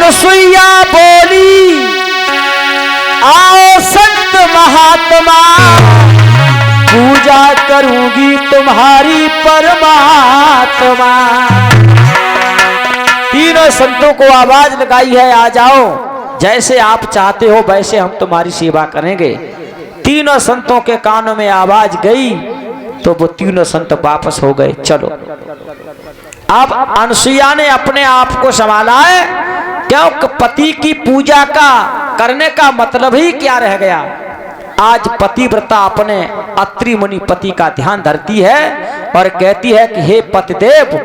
अनुसुईया बोली, आओ संत महात्मा, पूजा करूंगी तुम्हारी परमात्मा। तीनों संतों को आवाज लगाई है, आ जाओ, जैसे आप चाहते हो वैसे हम तुम्हारी सेवा करेंगे। तीनों संतों के कानों में आवाज गई तो वो तीनों संत वापस हो गए। चलो, अब अनुसुईया ने अपने आप को संभाला है, क्योंकि पति की पूजा का करने का मतलब ही क्या रह गया। आज पतिव्रता अपने अत्रि मुनि पति का ध्यान धरती है और कहती है कि हे पतिदेव,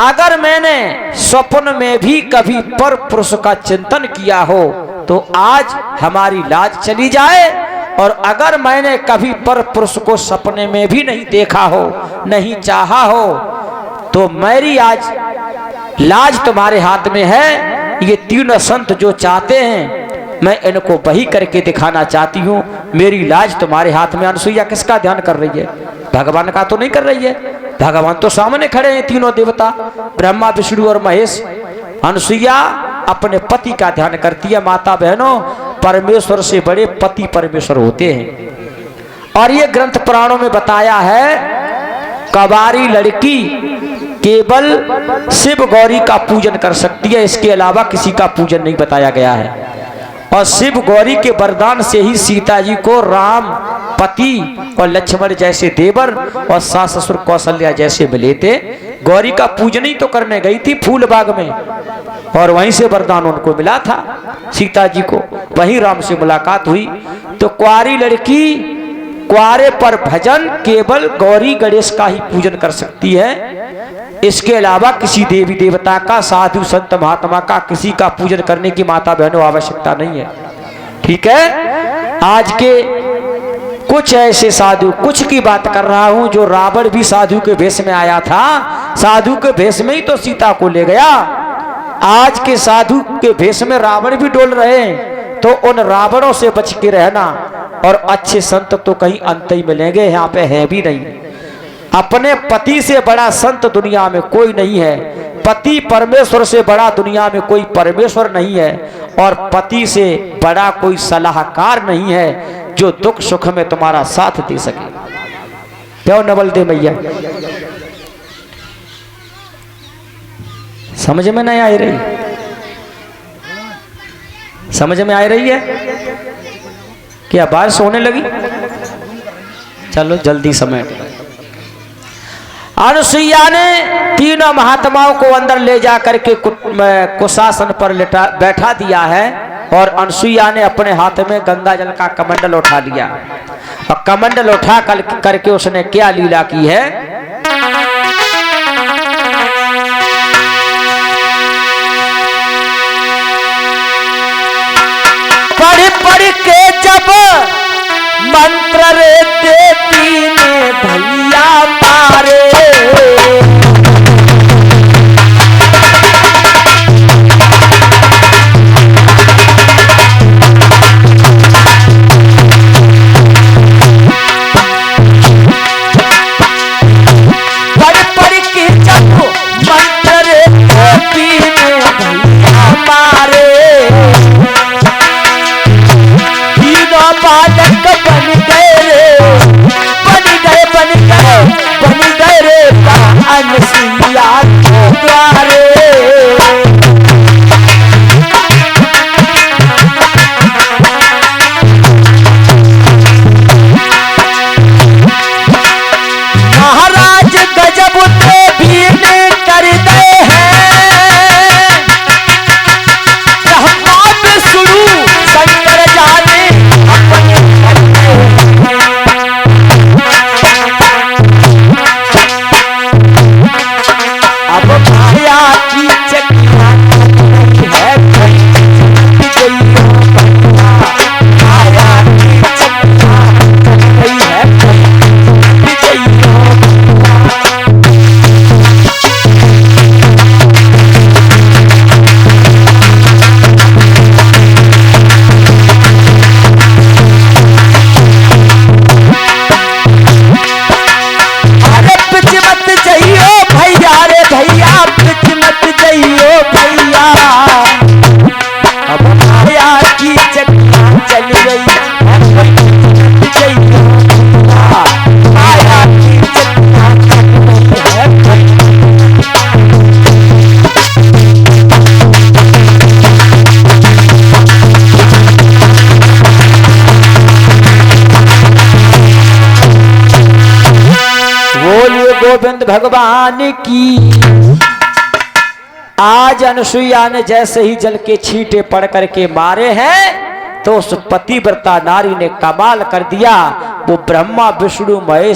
अगर मैंने स्वप्न में भी कभी पर पुरुष का चिंतन किया हो तो आज हमारी लाज चली जाए, और अगर मैंने कभी पर पुरुष को सपने में भी नहीं देखा हो, नहीं चाहा हो, तो मेरी आज लाज तुम्हारे हाथ में है। ये तीनों संत जो चाहते हैं मैं इनको वही करके दिखाना चाहती हूँ। मेरी लाज तुम्हारे हाथ में। अनुसुईया किसका ध्यान कर रही है? भगवान का तो नहीं कर रही है। भगवान तो सामने खड़े हैं, तीनों देवता ब्रह्मा विष्णु और महेश। अनुसुईया अपने पति का ध्यान करती है। माता बहनों, परमेश्वर से बड़े पति परमेश्वर होते हैं। और ये ग्रंथ पुराणों में बताया है, कवारी लड़की केवल शिव गौरी का पूजन कर सकती है, इसके अलावा किसी का पूजन नहीं बताया गया है। और शिव गौरी के वरदान से ही सीता जी को राम पति और लक्ष्मण जैसे देवर और सास ससुर कौशल्या जैसे मिले थे। गौरी का पूजन ही तो करने गई थी फूल बाग में, और वहीं से वरदान उनको मिला था सीता जी को, वहीं राम से मुलाकात हुई। तो कुंवारी लड़की कुंवारे पर भजन केवल गौरी गणेश का ही पूजन कर सकती है, इसके अलावा किसी देवी देवता का, साधु संत महात्मा का, किसी का पूजन करने की माता बहनों आवश्यकता नहीं है। ठीक है, आज के कुछ ऐसे साधु, कुछ की बात कर रहा हूं, जो रावण भी साधु के भेष में आया था, साधु के भेष में ही तो सीता को ले गया। आज के साधु के भेष में रावण भी डोल रहे हैं, तो उन रावणों से बच के रहना। और अच्छे संत तो कहीं अंत ही मिलेंगे, यहाँ पे है भी नहीं। अपने पति से बड़ा संत दुनिया में कोई नहीं है, पति परमेश्वर से बड़ा दुनिया में कोई परमेश्वर नहीं है, और पति से बड़ा कोई सलाहकार नहीं है जो दुख सुख में तुम्हारा साथ दे सके। क्यों नवल दे मैया? समझ में नहीं आ रही? समझ में आ रही है क्या? बारिश होने लगी, चलो जल्दी समेट। अनुसुईया ने तीनों महात्माओं को अंदर ले जा करके कुशासन पर बैठा दिया है, और अनुसुईया ने अपने हाथ में गंगा जल का कमंडल उठा लिया। और कमंडल उठा करके उसने क्या लीला की है? पढ़ पढ़ के जब मंत्र रे देती ने भैया मारे, पढ़ पढ़ के जब मंत्र रे देती ने भैया मारे, तीनों बालक बन गए रे, बन गए रे गोविंद भगवान की। आज अनुसुईया ने जैसे ही जल के छींटे पड़ करके मारे हैं तो उस पतिव्रता नारी ने कमाल कर दिया। वो ब्रह्मा विष्णु महेश